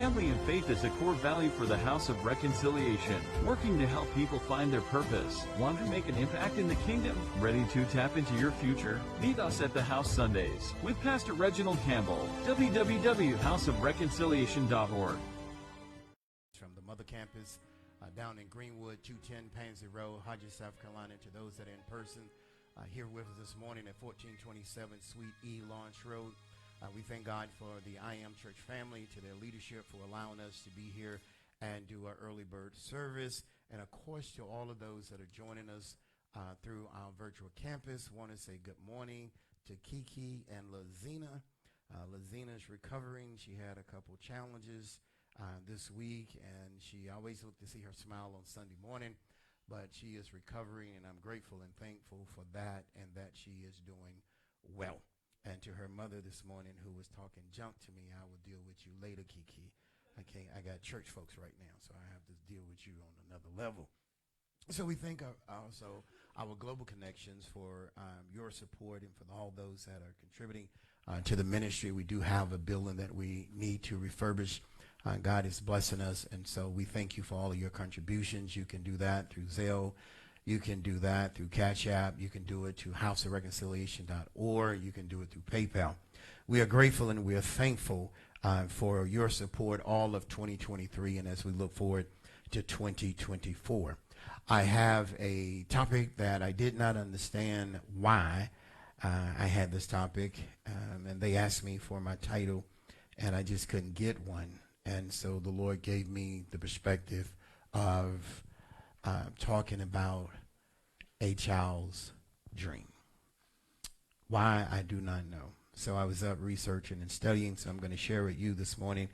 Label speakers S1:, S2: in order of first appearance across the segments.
S1: Family and faith is a core value for the House of Reconciliation, working to help people find their purpose. Want to make an impact in the kingdom? Ready to tap into your future? Meet us at the House Sundays with Pastor Reginald Campbell. www.houseofreconciliation.org.
S2: From the Mother Campus down in Greenwood, 210 Pansy Road, Hodges, South Carolina. To those that are in person here with us this morning at 1427 Suite E Launch Road. We thank God for the I Am Church family, to their leadership for allowing us to be here and do our early bird service. And, of course, to all of those that are joining us through our virtual campus, want to say good morning to Kiki and Lazina. Lazina's recovering. She had a couple challenges this week, and she always looked to see her smile on Sunday morning. But she is recovering, and I'm grateful and thankful for that, and that she is doing well. And to her mother this morning, who was talking junk to me, I will deal with you later, Kiki. I got church folks right now, so I have to deal with you on another level. So we thank also our global connections for your support, and for all those that are contributing to the ministry. We do have a building that we need to refurbish. God is blessing us, and so we thank you for all of your contributions. You can do that through Zelle. You can do that through Cash App. You can do it to houseofreconciliation.org. You can do it through PayPal. We are grateful and we are thankful for your support all of 2023, and as we look forward to 2024. I have a topic that I did not understand why I had this topic, and they asked me for my title, and I just couldn't get one. And so the Lord gave me the perspective of talking about a child's dream. Why, I do not know. So I was up researching and studying, so I'm going to share with you this morning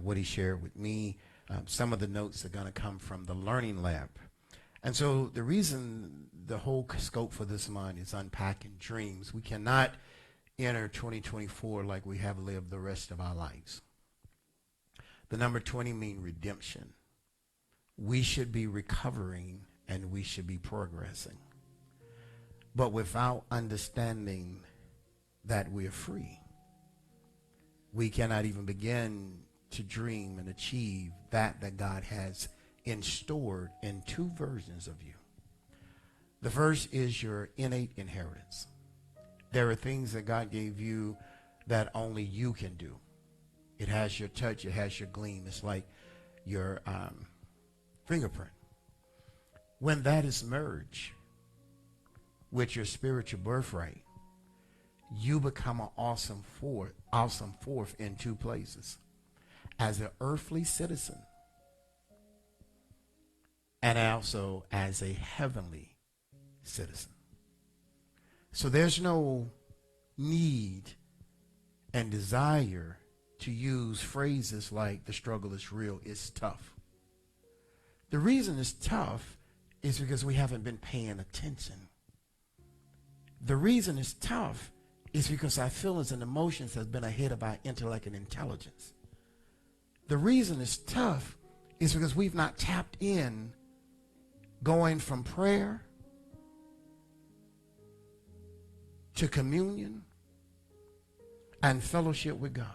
S2: what he shared with me. Some of the notes are going to come from the Learning Lab. And so the reason the whole scope for this month is unpacking dreams. We cannot enter 2024 like we have lived the rest of our lives. The number 20 means redemption. We should be recovering and we should be progressing. But without understanding that we're free, we cannot even begin to dream and achieve that God has stored in two versions of you. The first is your innate inheritance. There are things that God gave you that only you can do. It has your touch, it has your gleam. It's like your fingerprint. When that is merged with your spiritual birthright, you become an awesome fourth in two places. As an earthly citizen and also as a heavenly citizen. So there's no need and desire to use phrases like the struggle is real, it's tough. The reason it's tough is because we haven't been paying attention. The reason it's tough is because our feelings and emotions have been ahead of our intellect and intelligence. The reason it's tough is because we've not tapped in, going from prayer to communion and fellowship with God.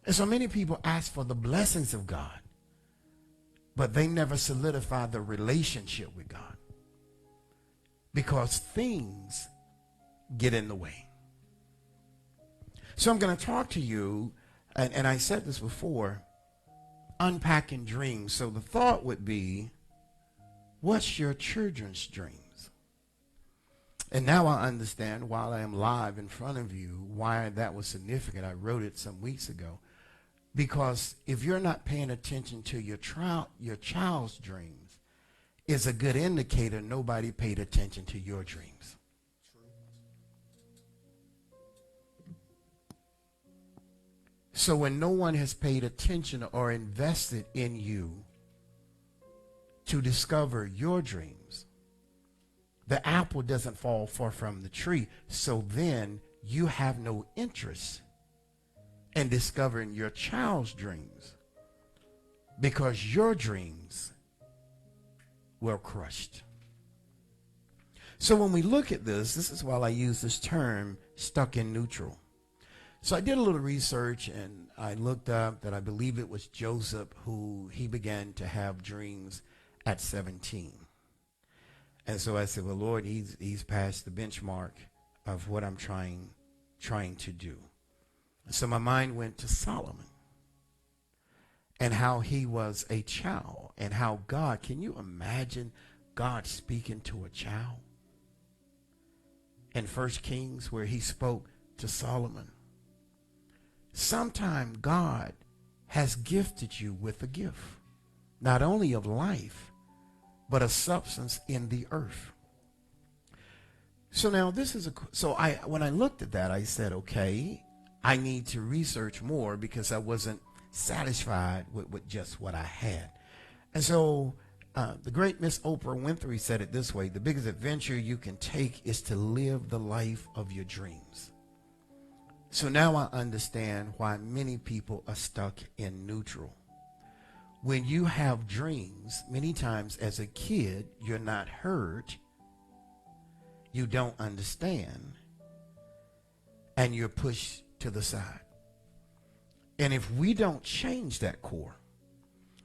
S2: And so many people ask for the blessings of God, but they never solidify the relationship with God because things get in the way. So I'm going to talk to you, and I said this before, unpacking dreams. So the thought would be, what's your children's dreams? And now I understand, while I am live in front of you, why that was significant. I wrote it some weeks ago. Because if you're not paying attention to your child's dreams, it's a good indicator nobody paid attention to your dreams. So when no one has paid attention or invested in you to discover your dreams, the apple doesn't fall far from the tree. So then you have no interest in discovering your child's dreams because your dreams were crushed. So when we look at this is why I use this term stuck in neutral. So I did a little research, and I looked up that I believe it was Joseph who he began to have dreams at 17. And so I said, well, Lord, he's passed the benchmark of what I'm trying to do. So my mind went to Solomon and how he was a child and how God, can you imagine God speaking to a child? In 1 Kings, where he spoke to Solomon. Sometime God has gifted you with a gift, not only of life, but a substance in the earth. So now this is when I looked at that, I said, okay, I need to research more because I wasn't satisfied with just what I had. And so the great Miss Oprah Winfrey said it this way: the biggest adventure you can take is to live the life of your dreams. So now I understand why many people are stuck in neutral. When you have dreams, many times as a kid, you're not heard, you don't understand, and you're pushed to the side. And if we don't change that core,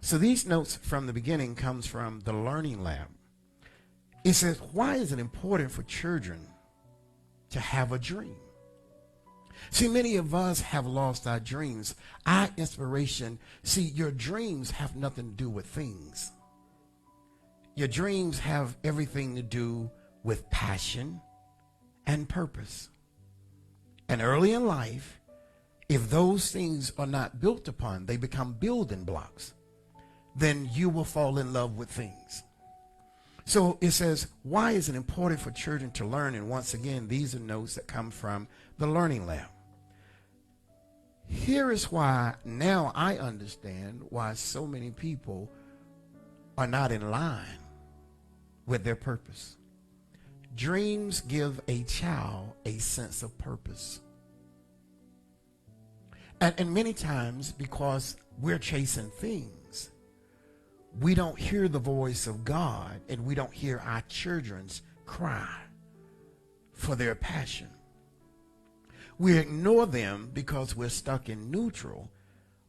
S2: so these notes from the beginning comes from the Learning Lab. It says, why is it important for children to have a dream? See, many of us have lost our dreams. Our inspiration, see, your dreams have nothing to do with things. Your dreams have everything to do with passion and purpose. And early in life, if those things are not built upon, they become building blocks, then you will fall in love with things. So it says, why is it important for children to learn? And once again, these are notes that come from the Learning Lab. Here is why now I understand why so many people are not in line with their purpose. Dreams give a child a sense of purpose. And many times, because we're chasing things, we don't hear the voice of God, and we don't hear our children's cry for their passion. We ignore them because we're stuck in neutral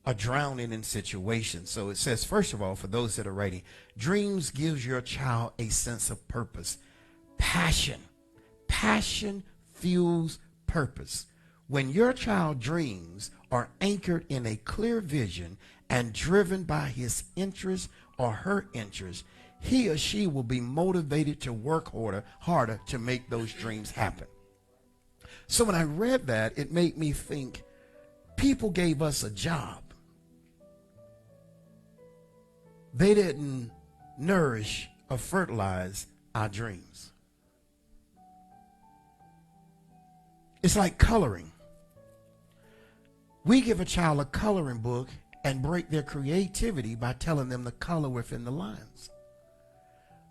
S2: or drowning in situations. So it says, first of all, for those that are writing, dreams gives your child a sense of purpose. Passion. Passion fuels purpose. When your child dreams are anchored in a clear vision and driven by his interest or her interest, he or she will be motivated to work harder to make those dreams happen. So when I read that, it made me think people gave us a job. They didn't nourish or fertilize our dreams. It's like coloring. We give a child a coloring book and break their creativity by telling them to color within the lines,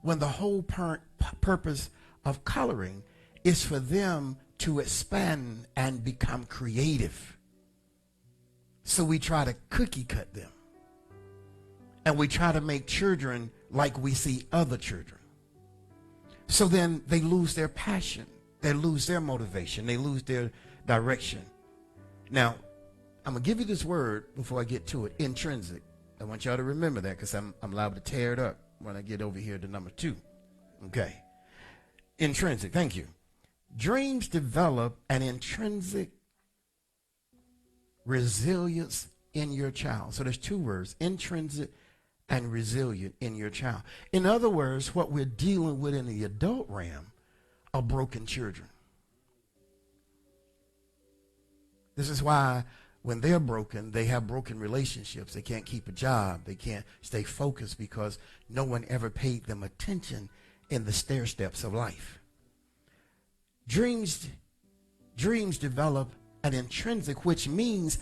S2: when the whole purpose of coloring is for them to expand and become creative. So we try to cookie cut them, and we try to make children like we see other children. So then they lose their passion, they lose their motivation, they lose their direction. Now, I'm going to give you this word before I get to it, intrinsic. I want y'all to remember that because I'm liable to tear it up when I get over here to number 2. Okay. Intrinsic, thank you. Dreams develop an intrinsic resilience in your child. So there's 2 words, intrinsic and resilient in your child. In other words, what we're dealing with in the adult realm are broken children. This is why when they're broken, they have broken relationships. They can't keep a job. They can't stay focused because no one ever paid them attention in the stair steps of life. Dreams develop an intrinsic, which means,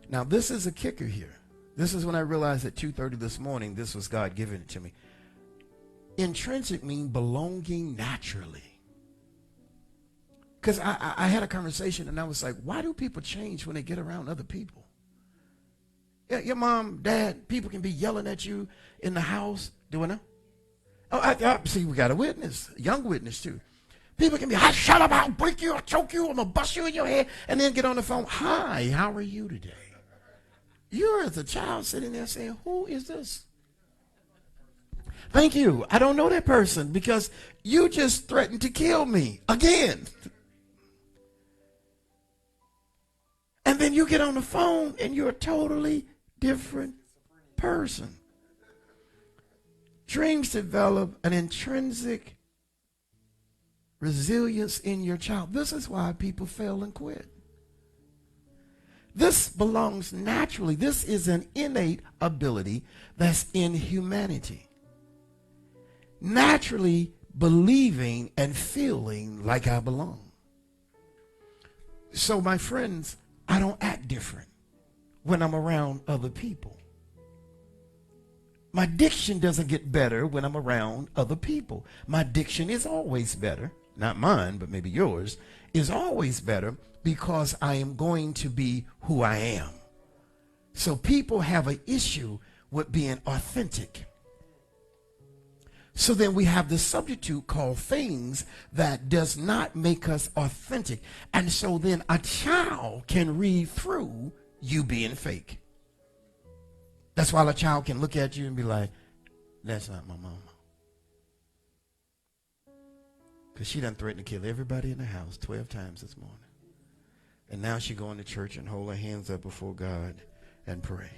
S2: now this is a kicker here. This is when I realized at 2:30 this morning, this was God giving it to me. Intrinsic means belonging naturally. Because I had a conversation and I was like, why do people change when they get around other people? Yeah, your mom, dad, people can be yelling at you in the house. Do I know? Oh, see, we got a witness, a young witness too. People can be, I shut up, I'll break you, I'll choke you, I'm going to bust you in your head, and then get on the phone. Hi, how are you today? You're as a child sitting there saying, who is this? Thank you. I don't know that person because you just threatened to kill me again. And then you get on the phone and you're a totally different person. Dreams develop an intrinsic resilience in your child. This is why people fail and quit. This belongs naturally. This is an innate ability that's in humanity. Naturally believing and feeling like I belong. So my friends, I don't act different when I'm around other people. My diction doesn't get better when I'm around other people. My diction is always better, not mine, but maybe yours, is always better because I am going to be who I am. So people have an issue with being authentic. So then we have this substitute called things that does not make us authentic. And so then a child can read through you being fake. That's why a child can look at you and be like, that's not my mama. Because she done threatened to kill everybody in the house 12 times this morning. And now she going to church and hold her hands up before God and pray.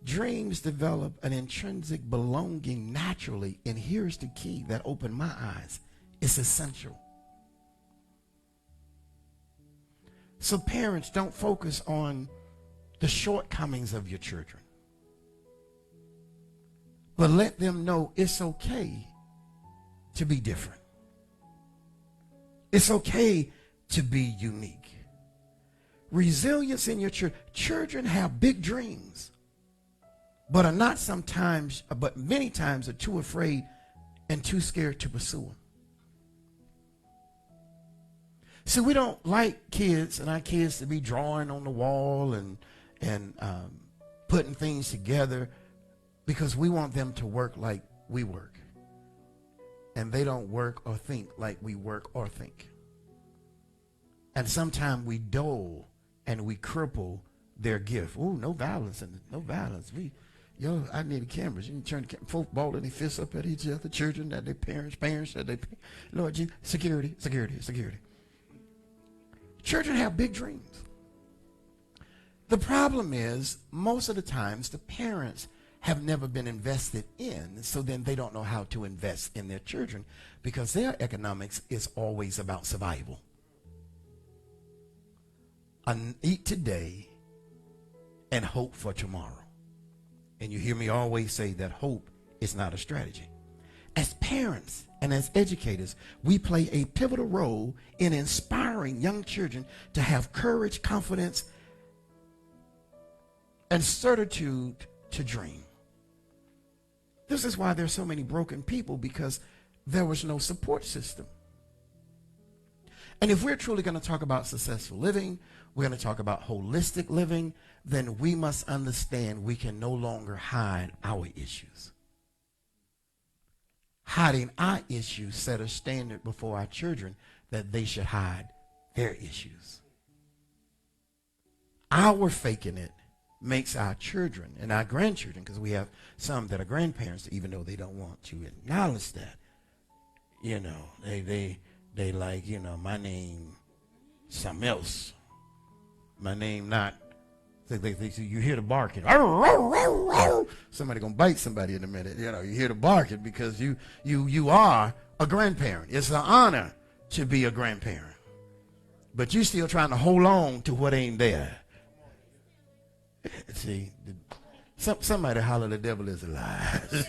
S2: Dreams develop an intrinsic belonging naturally, and here's the key that opened my eyes. It's essential. So parents, don't focus on the shortcomings of your children, but let them know it's okay to be different. It's okay to be unique. Resilience in your children. Children have big dreams, but are not sometimes, but many times are too afraid and too scared to pursue them. See, we don't like kids and our kids to be drawing on the wall and putting things together because we want them to work like we work. And they don't work or think like we work or think. And sometimes we dull and we cripple their gift. Oh, no violence, no violence. I need the cameras. You can turn the folks balling their fists up at each other, children, at their parents, at their Lord Jesus. Security. Children have big dreams. The problem is, most of the times, the parents have never been invested in, so then they don't know how to invest in their children because their economics is always about survival. Eat today and hope for tomorrow. And you hear me always say that hope is not a strategy. As parents and as educators, we play a pivotal role in inspiring young children to have courage, confidence, and certitude to dream. This is why there's so many broken people, because there was no support system. And if we're truly going to talk about successful living, we're going to talk about holistic living, then we must understand we can no longer hide our issues. Hiding our issues set a standard before our children that they should hide their issues. Our faking it makes our children and our grandchildren, because we have some that are grandparents, even though they don't want to acknowledge that, they like, my name something else. My name not, you hear the barking. Somebody gonna bite somebody in a minute. You hear the barking because you are a grandparent. It's an honor to be a grandparent. But you still trying to hold on to what ain't there. See, somebody holler, the devil is alive.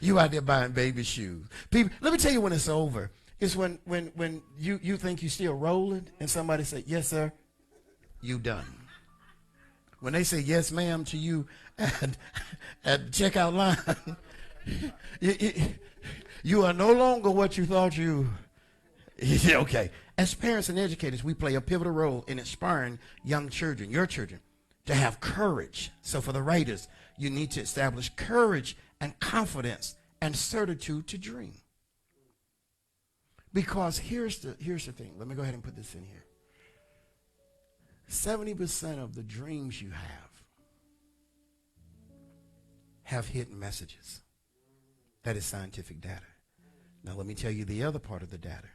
S2: You out there buying baby shoes. People, let me tell you when it's over. It's when you think you're still rolling and somebody say, yes, sir, you done. When they say yes, ma'am, to you at the checkout line, you are no longer what you thought you. Okay. As parents and educators, we play a pivotal role in inspiring young children, your children, to have courage. So for the writers, you need to establish courage and confidence and certitude to dream. Because here's the thing. Let me go ahead and put this in here. 70% of the dreams you have hidden messages. That is scientific data. Now let me tell you the other part of the data.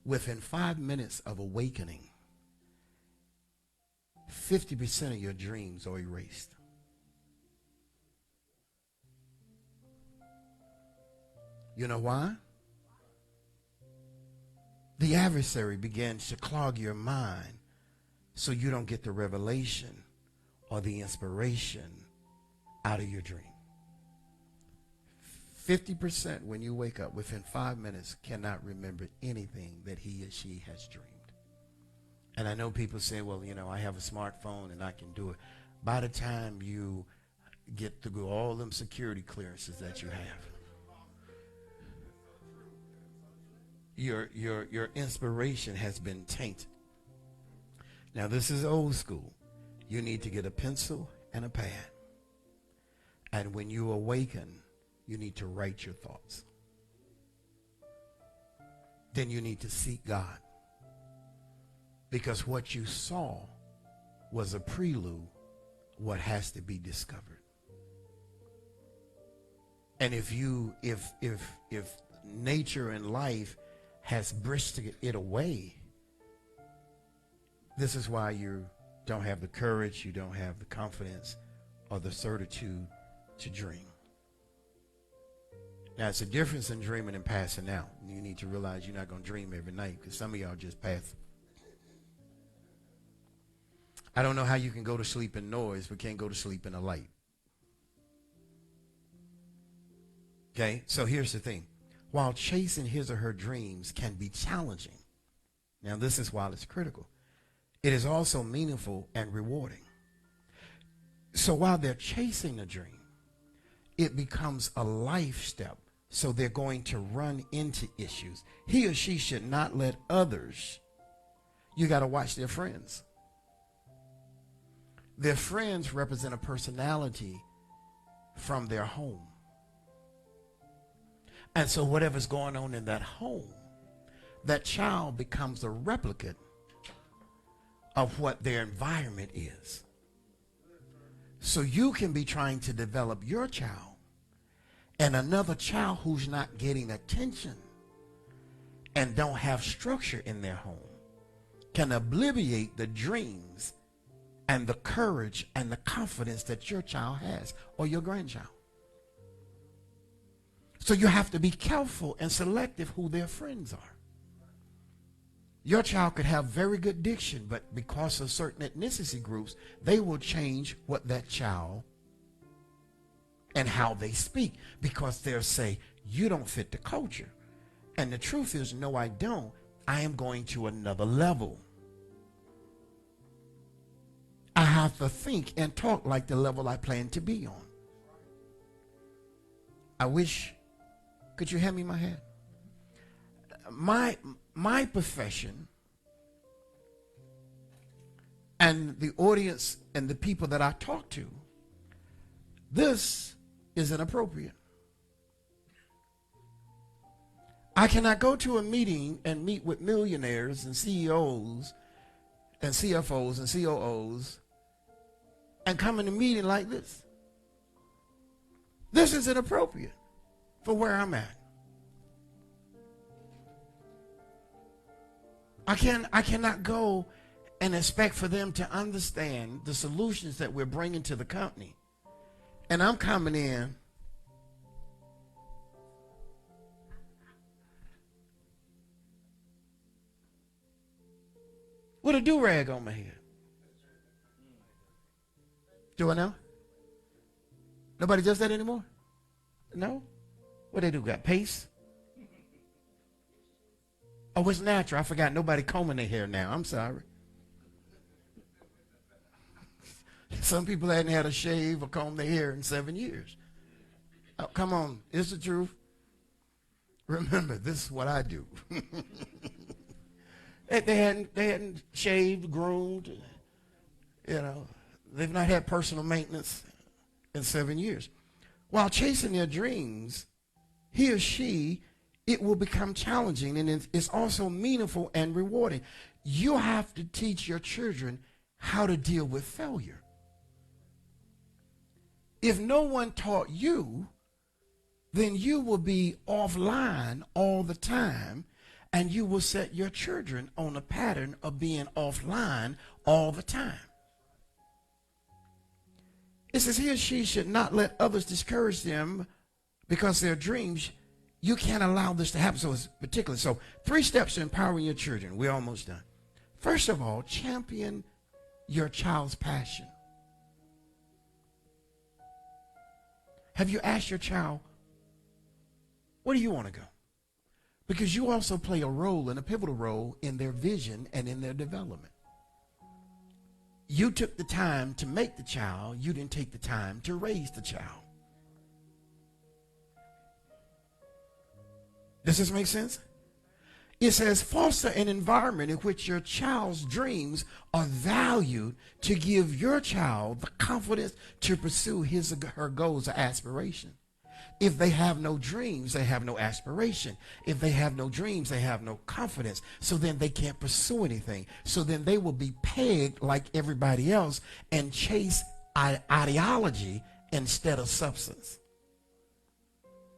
S2: Within 5 minutes of awakening, 50% of your dreams are erased. You know why? The adversary begins to clog your mind so you don't get the revelation or the inspiration out of your dream. 50% when you wake up within 5 minutes cannot remember anything that he or she has dreamed. And I know people say, well, you know, I have a smartphone and I can do it. By the time you get through all them security clearances that you have, your inspiration has been tainted. Now this is old school. You need to get a pencil and a pad. And when you awaken, you need to write your thoughts. Then you need to seek God. Because what you saw was a prelude, what has to be discovered. And if nature and life has bristled it away, this is why you don't have the courage, you don't have the confidence or the certitude to dream. Now, it's a difference in dreaming and passing out. You need to realize you're not going to dream every night, because some of y'all just pass. I don't know how you can go to sleep in noise but can't go to sleep in a light. Okay, so here's the thing. While chasing his or her dreams can be challenging, now this is why it's critical, it is also meaningful and rewarding. So while they're chasing a dream, it becomes a life step. So they're going to run into issues. He or she should not let others, you got to watch their friends. Their friends represent a personality from their home. And so whatever's going on in that home, that child becomes a replicant of what their environment is. So you can be trying to develop your child, and another child who's not getting attention and don't have structure in their home can obliterate the dreams and the courage and the confidence that your child has, or your grandchild. So you have to be careful and selective who their friends are. Your child could have very good diction, but because of certain ethnicity groups, they will change what that child and how they speak, because they'll say, you don't fit the culture. And the truth is, no, I don't. I am going to another level. I have to think and talk like the level I plan to be on. I wish, could you hand me my hat? My profession and the audience and the people that I talk to, this is inappropriate. I cannot go to a meeting and meet with millionaires and CEOs and CFOs and COOs and come in a meeting like this. This is inappropriate for where I'm at. I cannot go and expect for them to understand the solutions that we're bringing to the company. And I'm coming in with a do-rag on my head. Do I know? Nobody does that anymore? No? What they do? Got paste? Oh, it's natural. I forgot nobody combing their hair now. I'm sorry. Some people hadn't had a shave or comb their hair in 7 years. Oh, come on. It's the truth. Remember, this is what I do. They hadn't shaved, groomed. You know, they've not had personal maintenance in 7 years. While chasing their dreams he or she, it will become challenging, and it's also meaningful and rewarding. You have to teach your children how to deal with failure. If no one taught you, then you will be offline all the time, and you will set your children on a pattern of being offline all the time. It says he or she should not let others discourage them because their dreams. You can't allow this to happen. So it's particular. So 3 steps to empowering your children. We're almost done. First of all, champion your child's passion. Have you asked your child, where do you want to go? Because you also play a role, and a pivotal role, in their vision and in their development. You took the time to make the child. You didn't take the time to raise the child. Does this make sense? It says foster an environment in which your child's dreams are valued to give your child the confidence to pursue his or her goals or aspiration. If they have no dreams, they have no aspiration. If they have no dreams, they have no confidence. So then they can't pursue anything. So then they will be pegged like everybody else and chase ideology instead of substance.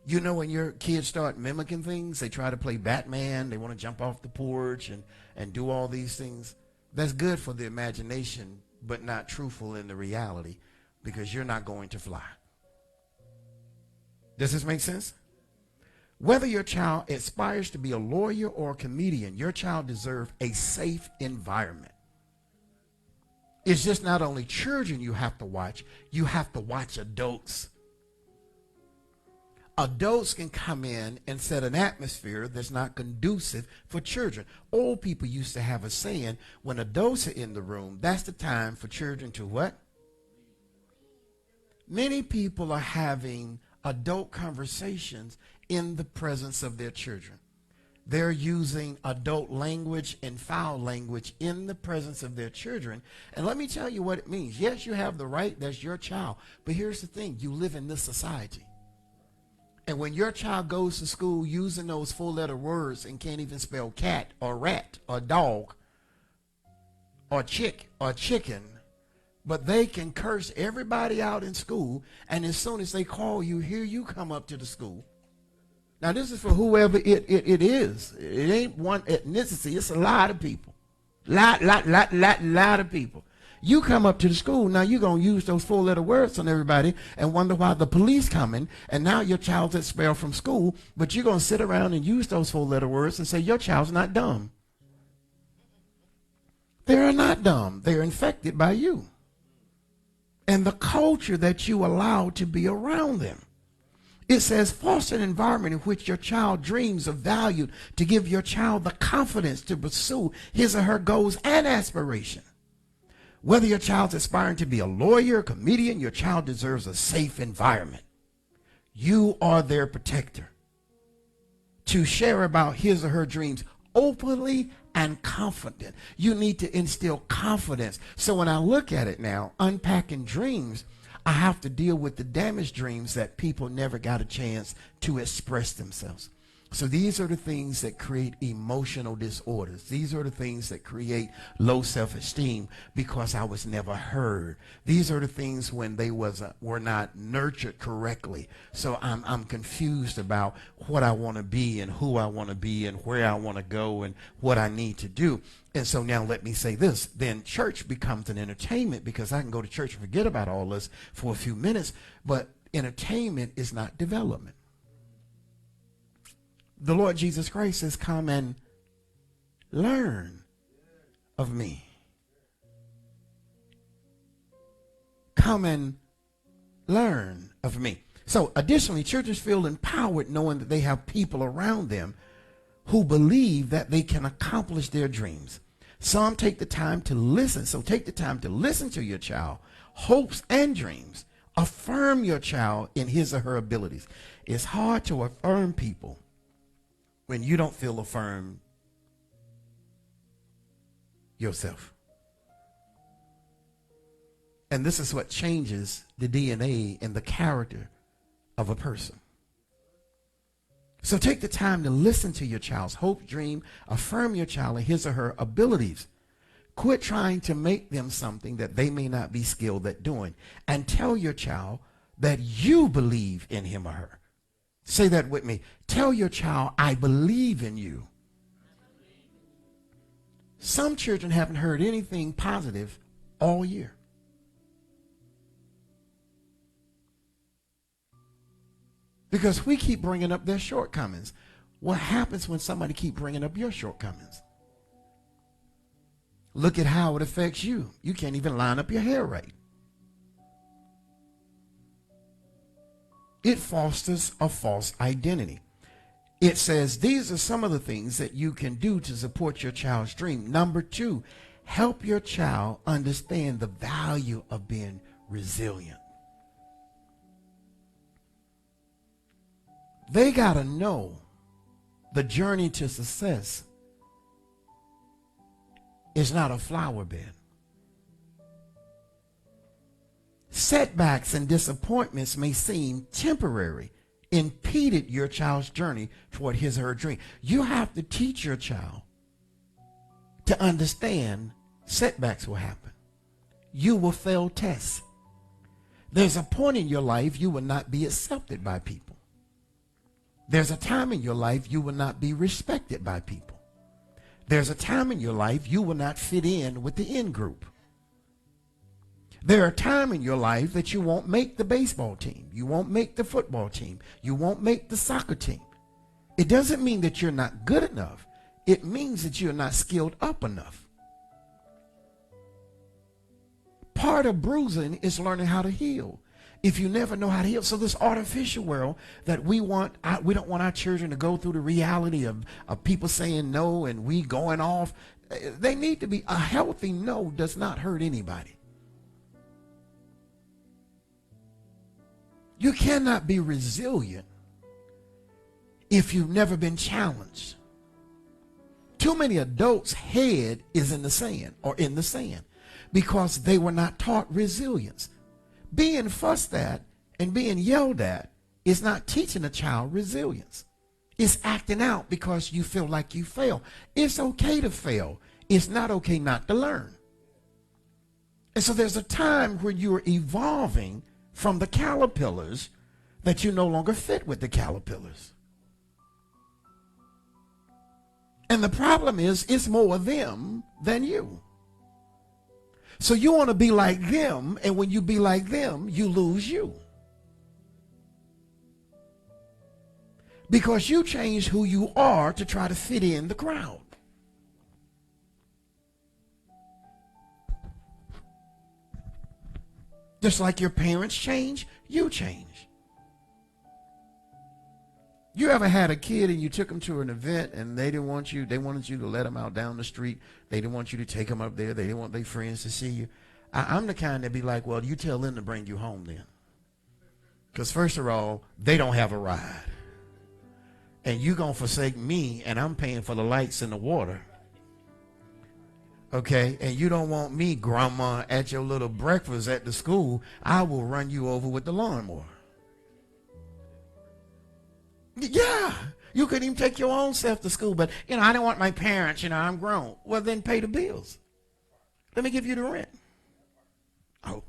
S2: You know, when your kids start mimicking things, they try to play Batman, they want to jump off the porch and do all these things. That's good for the imagination, but not truthful in the reality, because you're not going to fly. Does this make sense? Whether your child aspires to be a lawyer or a comedian, your child deserves a safe environment. It's just not only children you have to watch adults. Adults can come in and set an atmosphere that's not conducive for children. Old people used to have a saying, when adults are in the room, that's the time for children to what? Many people are having adult conversations in the presence of their children. They're using adult language and foul language in the presence of their children. And let me tell you what it means. Yes, you have the right. That's your child. But here's the thing. You live in this society. And when your child goes to school using those 4-letter words and can't even spell cat or rat or dog or chick or chicken, but they can curse everybody out in school, and as soon as they call you, here you come up to the school. Now, this is for whoever it is. It ain't one ethnicity. It's a lot of people. Lot of people. You come up to the school, now you're going to use those 4-letter words on everybody and wonder why the police coming, and now your child's expelled from school, but you're going to sit around and use those 4-letter words and say your child's not dumb. They are not dumb. They're infected by you and the culture that you allow to be around them. It says foster an environment in which your child dreams are valued to give your child the confidence to pursue his or her goals and aspiration. Whether your child's aspiring to be a lawyer, a comedian, your child deserves a safe environment. You are their protector. To share about his or her dreams openly and confident. You need to instill confidence. So when I look at it now, unpacking dreams, I have to deal with the damaged dreams that people never got a chance to express themselves. So these are the things that create emotional disorders. These are the things that create low self-esteem because I was never heard. These are the things when they were not nurtured correctly. So I'm confused about what I want to be and who I want to be and where I want to go and what I need to do. And so now let me say this. Then church becomes an entertainment, because I can go to church and forget about all this for a few minutes. But entertainment is not development. The Lord Jesus Christ says, come and learn of me. Come and learn of me. So additionally, churches feel empowered knowing that they have people around them who believe that they can accomplish their dreams. Some take the time to listen. So take the time to listen to your child, hopes and dreams. Affirm your child in his or her abilities. It's hard to affirm people when you don't feel affirmed yourself. And this is what changes the DNA and the character of a person. So take the time to listen to your child's hope, dream, affirm your child and his or her abilities. Quit trying to make them something that they may not be skilled at doing. And tell your child that you believe in him or her. Say that with me. Tell your child, I believe in you. Some children haven't heard anything positive all year. Because we keep bringing up their shortcomings. What happens when somebody keep bringing up your shortcomings? Look at how it affects you. You can't even line up your hair right. It fosters a false identity. It says these are some of the things that you can do to support your child's dream. Number 2, help your child understand the value of being resilient. They got to know the journey to success is not a flower bed. Setbacks and disappointments may seem temporary, impeded your child's journey toward his or her dream. You have to teach your child to understand setbacks will happen. You will fail tests. There's a point in your life you will not be accepted by people. There's a time in your life you will not be respected by people. There's a time in your life you will not fit in with the in group. There are times in your life that you won't make the baseball team. You won't make the football team. You won't make the soccer team. It doesn't mean that you're not good enough. It means that you're not skilled up enough. Part of bruising is learning how to heal. If you never know how to heal, so this artificial world that we don't want our children to go through the reality of people saying no and we going off. They need to be, a healthy no does not hurt anybody. You cannot be resilient if you've never been challenged. Too many adults' head is in the sand because they were not taught resilience. Being fussed at and being yelled at is not teaching a child resilience. It's acting out because you feel like you fail. It's okay to fail. It's not okay not to learn. And so there's a time when you're evolving from the caterpillars that you no longer fit with the caterpillars. And the problem is it's more of them than you. So you want to be like them, and when you be like them, you lose you. Because you change who you are to try to fit in the crowd. Just like your parents change, you change. You ever had a kid and you took them to an event and they wanted you to let them out down the street. They didn't want you to take them up there. They didn't want their friends to see you. I'm the kind that be like, well, you tell them to bring you home then. Because first of all, they don't have a ride. And you going to forsake me and I'm paying for the lights and the water. Okay, and you don't want me, grandma, at your little breakfast at the school. I will run you over with the lawnmower. Yeah, you couldn't even take your own self to school. But, I don't want my parents, I'm grown. Well, then pay the bills. Let me give you the rent. Oh,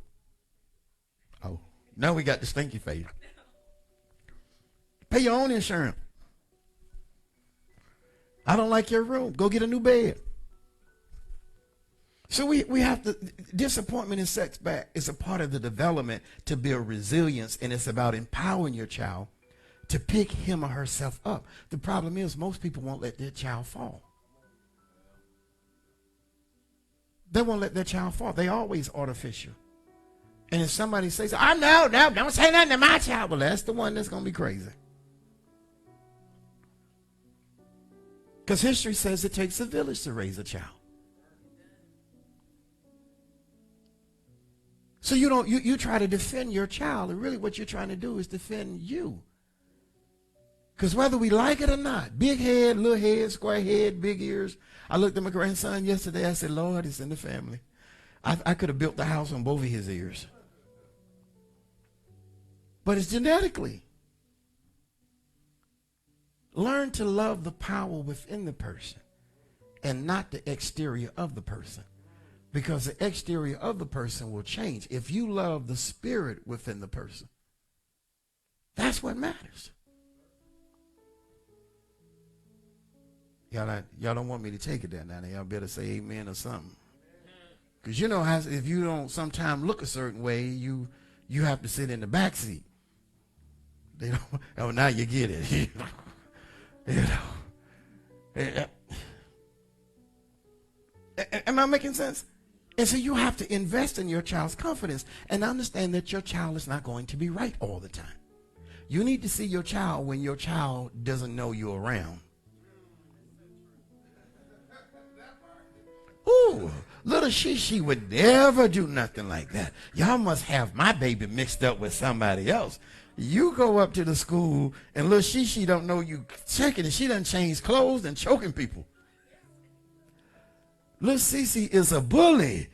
S2: now we got the stinky face. Pay your own insurance. I don't like your room. Go get a new bed. So we have to, disappointment and setback is a part of the development to build resilience, and it's about empowering your child to pick him or herself up. The problem is most people won't let their child fall. They won't let their child fall. They always artificial. And if somebody says, oh, no, don't say nothing to my child. Well, that's the one that's going to be crazy. Because history says it takes a village to raise a child. So you try to defend your child, and really what you're trying to do is defend you. Because whether we like it or not, big head, little head, square head, big ears. I looked at my grandson yesterday. I said, Lord, it's in the family. I could have built the house on both of his ears. But it's genetically. Learn to love the power within the person and not the exterior of the person, because the exterior of the person will change. If you love the spirit within the person, that's what matters. Y'all don't want me to take it there now. Y'all better say amen or something. Because you know how if you don't sometimes look a certain way, you have to sit in the back seat. They don't. Oh, now you get it. You know. Am I making sense? And so you have to invest in your child's confidence and understand that your child is not going to be right all the time. You need to see your child when your child doesn't know you're around. Ooh, little she would never do nothing like that. Y'all must have my baby mixed up with somebody else. You go up to the school and little she don't know you checking, and she done changed clothes and choking people. Little Cece is a bully.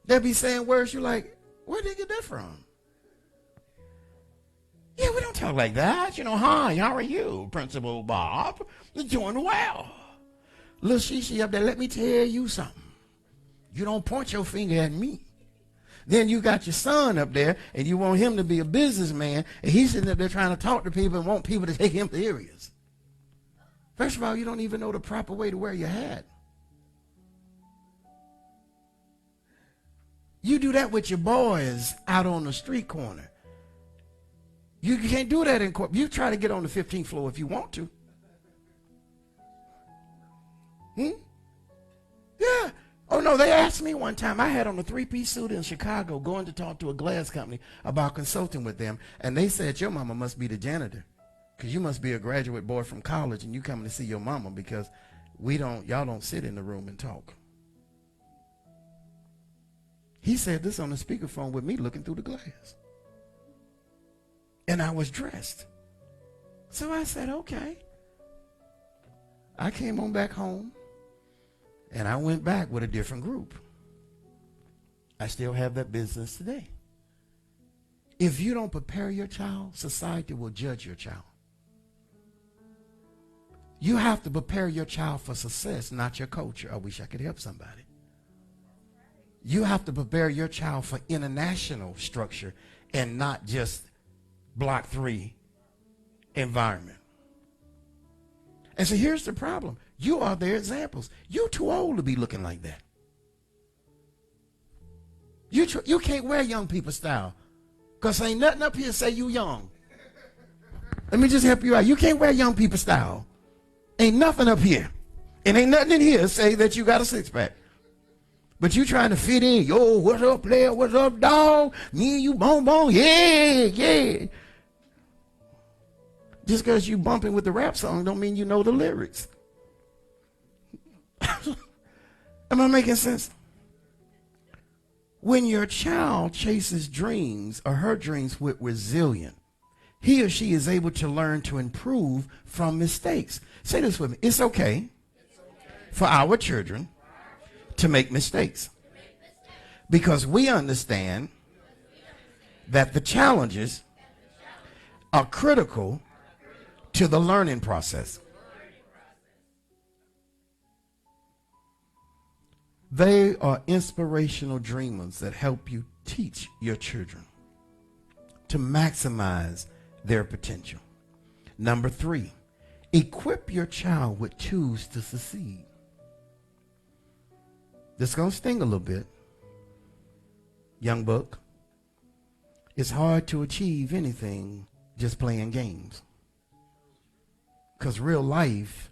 S2: They'll be saying words you like, where did you get that from? Yeah, we don't talk like that. You know, hi, how are you, Principal Bob? You're doing well. Little Shishi up there, let me tell you something. You don't point your finger at me. Then you got your son up there, and you want him to be a businessman, and he's sitting up there trying to talk to people and want people to take him serious. First of all, you don't even know the proper way to wear your hat. You do that with your boys out on the street corner. You can't do that in court. You try to get on the 15th floor if you want to. Yeah. Oh, no, they asked me one time. I had on a three-piece suit in Chicago going to talk to a glass company about consulting with them. And they said, your mama must be the janitor, because you must be a graduate boy from college and you coming to see your mama, because y'all don't sit in the room and talk. He said this on the speakerphone with me looking through the glass. And I was dressed. So I said, okay. I came on back home. And I went back with a different group. I still have that business today. If you don't prepare your child, society will judge your child. You have to prepare your child for success, not your culture. I wish I could help somebody. You have to prepare your child for international structure and not just Block 3 environment. And so here's the problem. You are their examples. You're too old to be looking like that. You can't wear young people style, because ain't nothing up here say you young. Let me just help you out. You can't wear young people style. Ain't nothing up here. And ain't nothing in here say that you got a six-pack. But you trying to fit in. Yo, what's up, player? What's up, dog? Me and you, boom. Yeah, yeah. Just because you bumping with the rap song don't mean you know the lyrics. Am I making sense? When your child chases dreams or her dreams with resilience, he or she is able to learn to improve from mistakes. Say this with me. It's okay for our children to make mistakes, because we understand that the challenges are critical to the learning process. They are inspirational dreamers that help you teach your children to maximize their potential. Number 3, equip your child with tools to succeed. This is going to sting a little bit. Young buck, it's hard to achieve anything just playing games, because real life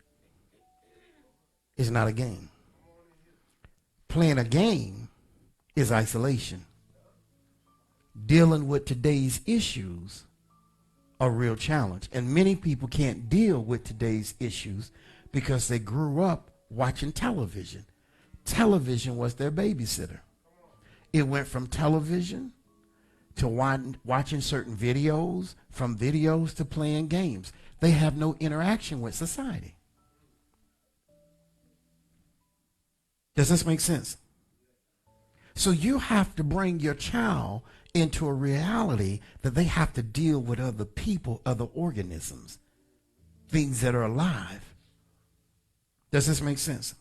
S2: is not a game. Playing a game is isolation. Dealing with today's issues are a real challenge. And many people can't deal with today's issues because they grew up watching television. Television was their babysitter. It went from television to watching certain videos, from videos to playing games. They have no interaction with society. Does this make sense? So you have to bring your child into a reality that they have to deal with other people, other organisms, things that are alive. Does this make sense?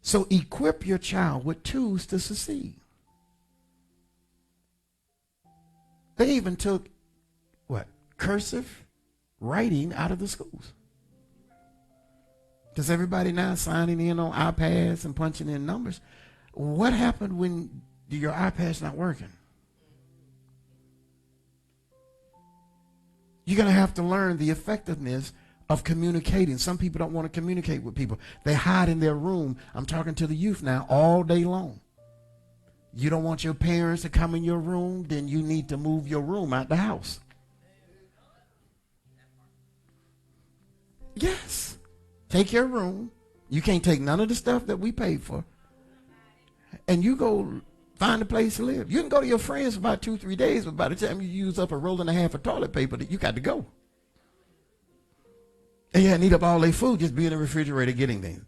S2: So equip your child with tools to succeed. They even took what? Cursive writing out of the schools. Because everybody now signing in on iPads and punching in numbers. What happened when your iPad's not working? You're going to have to learn the effectiveness of communicating. Some people don't want to communicate with people. They hide in their room. I'm talking to the youth now all day long. You don't want your parents to come in your room, then you need to move your room out the house. Yes. Take your room. You can't take none of the stuff that we paid for. And you go find a place to live. You can go to your friends for about 2-3 days, but by the time you use up a roll and a half of toilet paper, you got to go. And you had to eat up all their food, just be in the refrigerator getting things.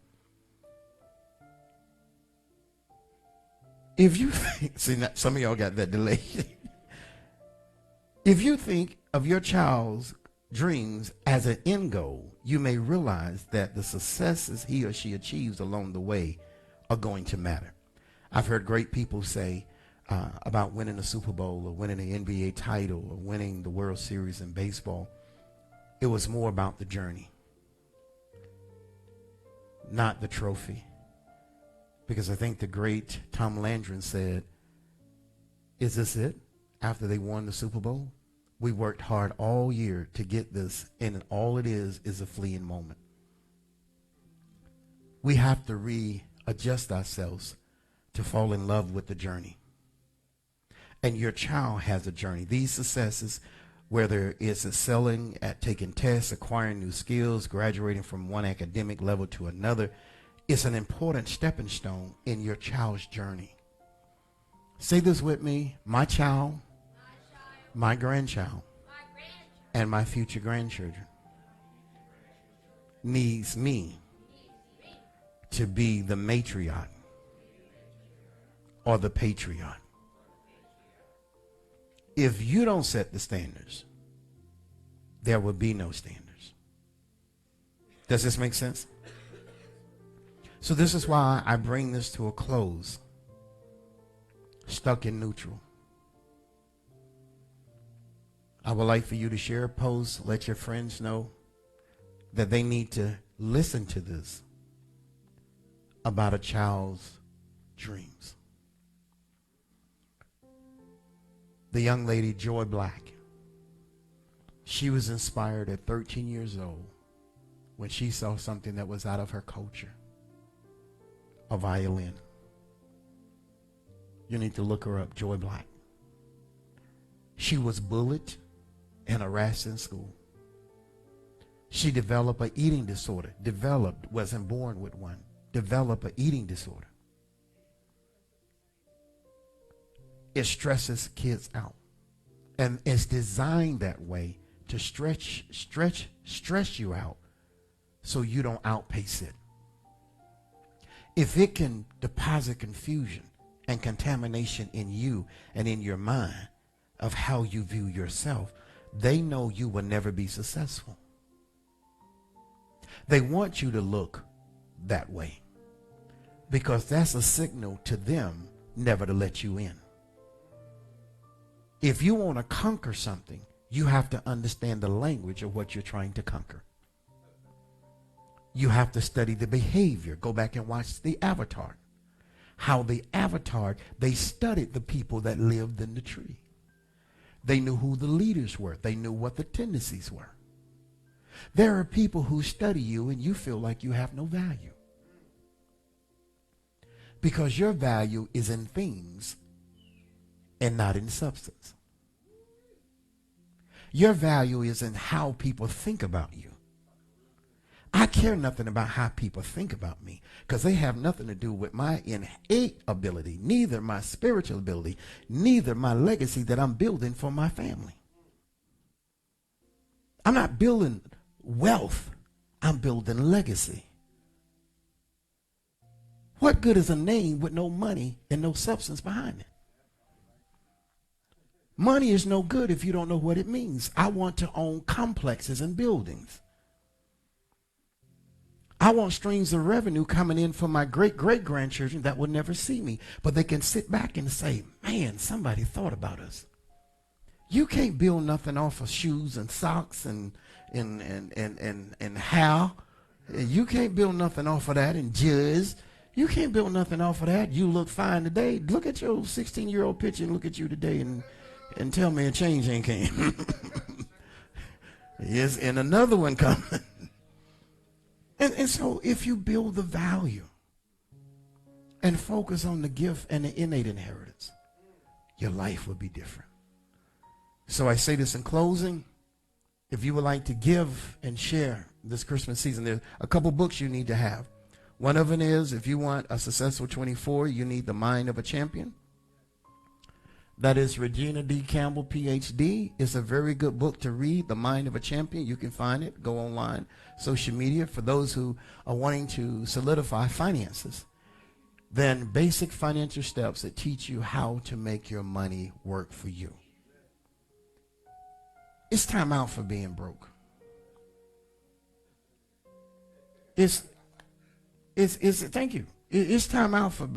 S2: If you think, see, some of y'all got that delay. If you think of your child's dreams as an end goal, you may realize that the successes he or she achieves along the way are going to matter. I've heard great people say about winning the Super Bowl or winning an NBA title or winning the World Series in baseball. It was more about the journey, not the trophy. Because I think the great Tom Landry said, is this it? After they won the Super Bowl? We worked hard all year to get this, and all it is a fleeting moment. We have to readjust ourselves to fall in love with the journey. And your child has a journey. These successes, whether it's excelling at taking tests, acquiring new skills, graduating from one academic level to another, it's an important stepping stone in your child's journey. Say this with me: my child, my grandchild, and my future grandchildren needs me to be the matriarch or the patriarch. If you don't set the standards, there will be no standards. Does this make sense? So this is why I bring this to a close, stuck in neutral. I would like for you to share a post, let your friends know that they need to listen to this about a child's dreams. The young lady, Joy Black, she was inspired at 13 years old when she saw something that was out of her culture, a violin. You need to look her up, Joy Black. She was bullied and harassed in school. She developed an eating disorder. Wasn't born with one. Developed an eating disorder. It stresses kids out. And it's designed that way to stress you out so you don't outpace it. If it can deposit confusion and contamination in you and in your mind of how you view yourself, they know you will never be successful. They want you to look that way because that's a signal to them never to let you in. If you want to conquer something, you have to understand the language of what you're trying to conquer. You have to study the behavior. Go back and watch the Avatar. How the Avatar, they studied the people that lived in the tree. They knew who the leaders were. They knew what the tendencies were. There are people who study you and you feel like you have no value. Because your value is in things and not in substance. Your value is in how people think about you. I care nothing about how people think about me because they have nothing to do with my innate ability, neither my spiritual ability, neither my legacy that I'm building for my family. I'm not building wealth. I'm building legacy. What good is a name with no money and no substance behind it? Money is no good if you don't know what it means. I want to own complexes and buildings. I want streams of revenue coming in from my great-great-grandchildren that will never see me, but they can sit back and say, man, somebody thought about us. You can't build nothing off of shoes and socks and hair. You can't build nothing off of that and jizz. You can't build nothing off of that. You look fine today. Look at your 16-year-old picture and look at you today and tell me a change ain't came. Yes, and another one coming. And so if you build the value and focus on the gift and the innate inheritance, your life will be different. So I say this in closing. If you would like to give and share this Christmas season, there's a couple books you need to have. One of them is, if you want a successful 24, you need The Mind of a Champion. That is Regina D. Campbell, PhD. It's a very good book to read, The Mind of a Champion. You can find it. Go online, social media. For those who are wanting to solidify finances, then Basic Financial Steps that teach you how to make your money work for you. It's time out for being broke. Thank you. It's time out for.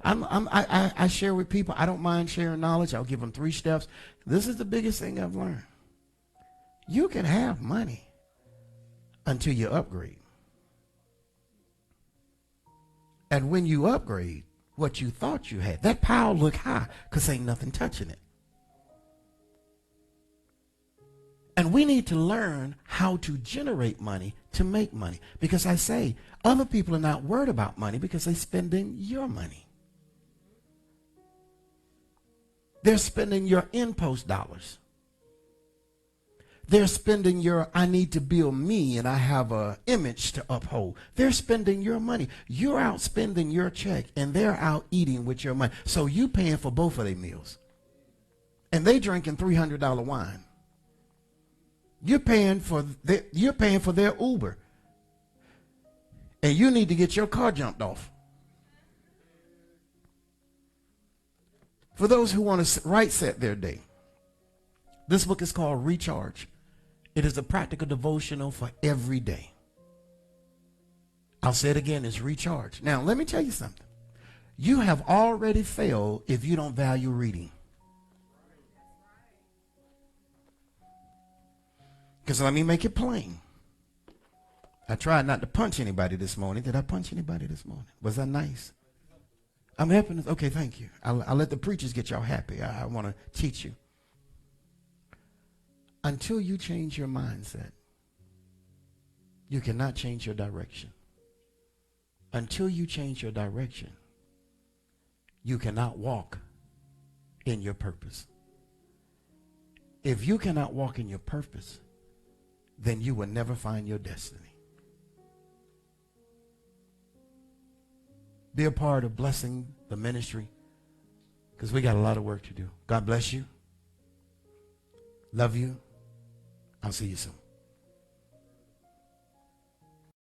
S2: I share with people. I don't mind sharing knowledge. I'll give them 3 steps. This is the biggest thing I've learned. You can have money until you upgrade, and when you upgrade, what you thought you had, that pile look high because ain't nothing touching it. And we need to learn how to generate money to make money. Because I say, other people are not worried about money because they're spending your money. They're spending your impost dollars. They're spending your, I need to build me and I have an image to uphold. They're spending your money. You're out spending your check and they're out eating with your money. So you paying for both of their meals. And they drinking $300 wine. You're paying for their Uber. And you need to get your car jumped off. For those who want to right set their day, this book is called Recharge. It is a practical devotional for every day. I'll say it again, it's Recharge. Now, let me tell you something. You have already failed if you don't value reading. Because let me make it plain. I tried not to punch anybody this morning. Did I punch anybody this morning? Was that nice? I'm helping. Okay, thank you. I'll let the preachers get y'all happy. I want to teach you. Until you change your mindset, you cannot change your direction. Until you change your direction, you cannot walk in your purpose. If you cannot walk in your purpose, then you will never find your destiny. Be a part of blessing the ministry because we got a lot of work to do. God bless you. Love you. I'll see you soon.